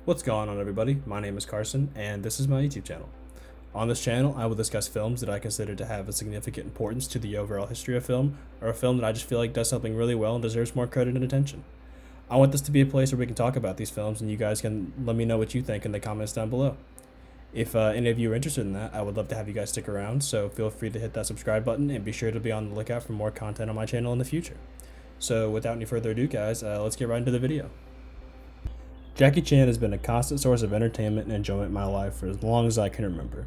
What's going on, everybody? My name is Carson, and this is my YouTube channel. On this channel, I will discuss films that I consider to have a significant importance to the overall history of film, or a film that I just feel like does something really well and deserves more credit and attention. I want this to be a place where we can talk about these films, and you guys can let me know what you think in the comments down below. If any of you are interested in that, I would love to have you guys stick around, so feel free to hit that subscribe button and be sure to be on the lookout for more content on my channel in the future. So without any further ado, guys, let's get right into the video. Jackie Chan has been a constant source of entertainment and enjoyment in my life for as long as I can remember.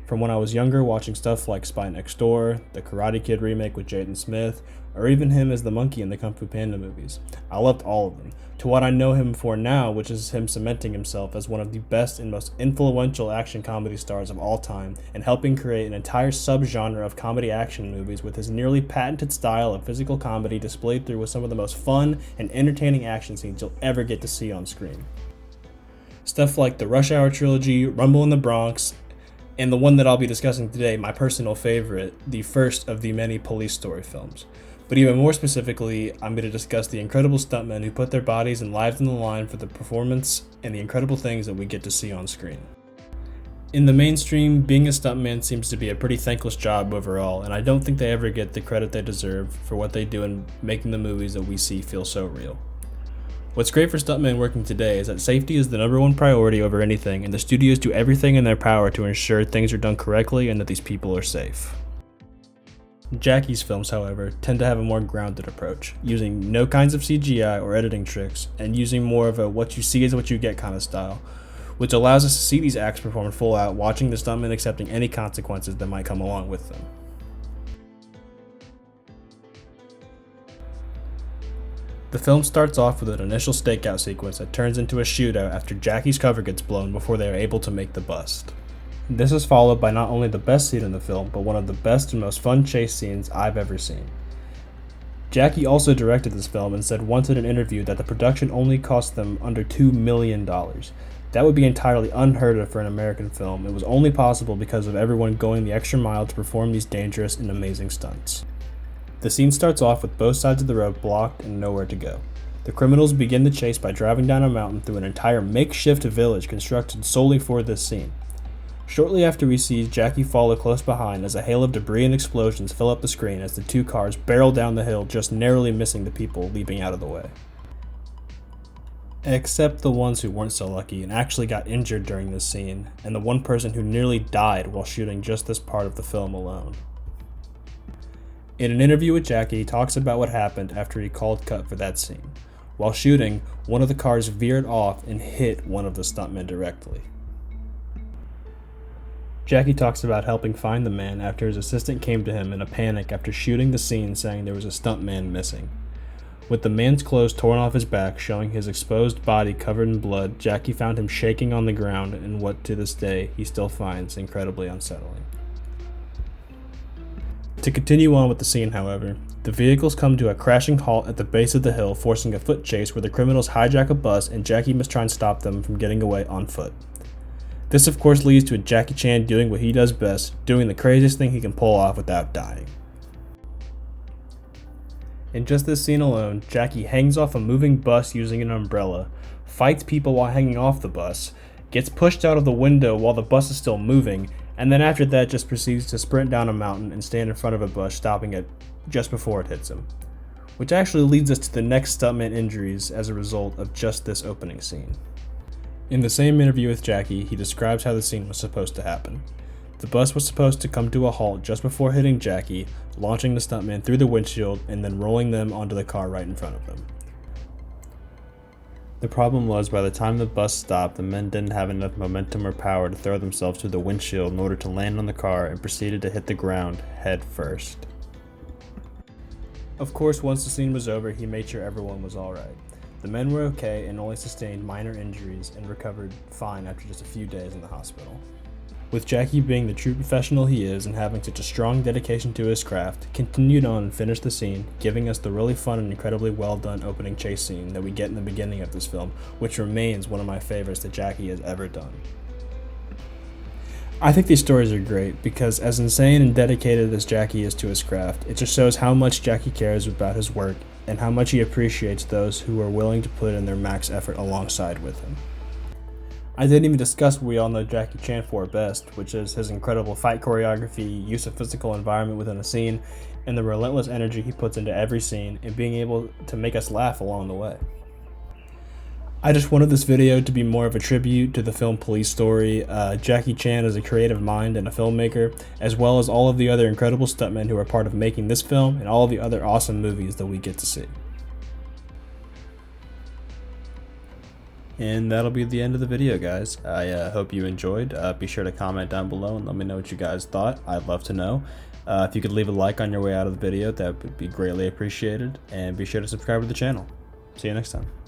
From when I was younger, watching stuff like Spy Next Door, the Karate Kid remake with Jaden Smith, or even him as the monkey in the Kung Fu Panda movies. I loved all of them, to what I know him for now, which is him cementing himself as one of the best and most influential action comedy stars of all time, and helping create an entire subgenre of comedy action movies with his nearly patented style of physical comedy displayed through with some of the most fun and entertaining action scenes you'll ever get to see on screen. Stuff like the Rush Hour trilogy, Rumble in the Bronx, and the one that I'll be discussing today, my personal favorite, the first of the many police story films. But even more specifically, I'm going to discuss the incredible stuntmen who put their bodies and lives on the line for the performance and the incredible things that we get to see on screen. In the mainstream, being a stuntman seems to be a pretty thankless job overall, and I don't think they ever get the credit they deserve for what they do in making the movies that we see feel so real. What's great for stuntmen working today is that safety is the #1 priority over anything, and the studios do everything in their power to ensure things are done correctly and that these people are safe. Jackie's films, however, tend to have a more grounded approach, using no kinds of CGI or editing tricks, and using more of a what you see is what you get kind of style, which allows us to see these acts performed full out, watching the stuntmen accepting any consequences that might come along with them. The film starts off with an initial stakeout sequence that turns into a shootout after Jackie's cover gets blown before they are able to make the bust. This is followed by not only the best scene in the film, but one of the best and most fun chase scenes I've ever seen. Jackie also directed this film and said once in an interview that the production only cost them under $2 million. That would be entirely unheard of for an American film. It was only possible because of everyone going the extra mile to perform these dangerous and amazing stunts. The scene starts off with both sides of the road blocked and nowhere to go. The criminals begin the chase by driving down a mountain through an entire makeshift village constructed solely for this scene. Shortly after, we see Jackie follow close behind as a hail of debris and explosions fill up the screen as the two cars barrel down the hill, just narrowly missing the people leaping out of the way. Except the ones who weren't so lucky and actually got injured during this scene, and the one person who nearly died while shooting just this part of the film alone. In an interview with Jackie, he talks about what happened after he called cut for that scene. While shooting, one of the cars veered off and hit one of the stuntmen directly. Jackie talks about helping find the man after his assistant came to him in a panic after shooting the scene, saying there was a stuntman missing. With the man's clothes torn off his back, showing his exposed body covered in blood, Jackie found him shaking on the ground in what to this day he still finds incredibly unsettling. To continue on with the scene, however, the vehicles come to a crashing halt at the base of the hill, forcing a foot chase where the criminals hijack a bus and Jackie must try and stop them from getting away on foot. This of course leads to Jackie Chan doing what he does best, doing the craziest thing he can pull off without dying. In just this scene alone, Jackie hangs off a moving bus using an umbrella, fights people while hanging off the bus, gets pushed out of the window while the bus is still moving, and then after that just proceeds to sprint down a mountain and stand in front of a bush, stopping it just before it hits him. Which actually leads us to the next stuntman injuries as a result of just this opening scene. In the same interview with Jackie, he describes how the scene was supposed to happen. The bus was supposed to come to a halt just before hitting Jackie, launching the stuntman through the windshield and then rolling them onto the car right in front of them. The problem was, by the time the bus stopped, the men didn't have enough momentum or power to throw themselves through the windshield in order to land on the car and proceeded to hit the ground head first. Of course, once the scene was over, he made sure everyone was alright. The men were okay and only sustained minor injuries and recovered fine after just a few days in the hospital. With Jackie being the true professional he is and having such a strong dedication to his craft, continued on and finished the scene, giving us the really fun and incredibly well done opening chase scene that we get in the beginning of this film, which remains one of my favorites that Jackie has ever done. I think these stories are great because as insane and dedicated as Jackie is to his craft, it just shows how much Jackie cares about his work and how much he appreciates those who are willing to put in their max effort alongside with him. I didn't even discuss what we all know Jackie Chan for best, which is his incredible fight choreography, use of physical environment within a scene, and the relentless energy he puts into every scene, and being able to make us laugh along the way. I just wanted this video to be more of a tribute to the film Police Story, Jackie Chan as a creative mind and a filmmaker, as well as all of the other incredible stuntmen who are part of making this film and all of the other awesome movies that we get to see. And that'll be the end of the video, guys. I hope you enjoyed. Be sure to comment down below and let me know what you guys thought. I'd love to know. If you could leave a like on your way out of the video, that would be greatly appreciated. And be sure to subscribe to the channel. See you next time.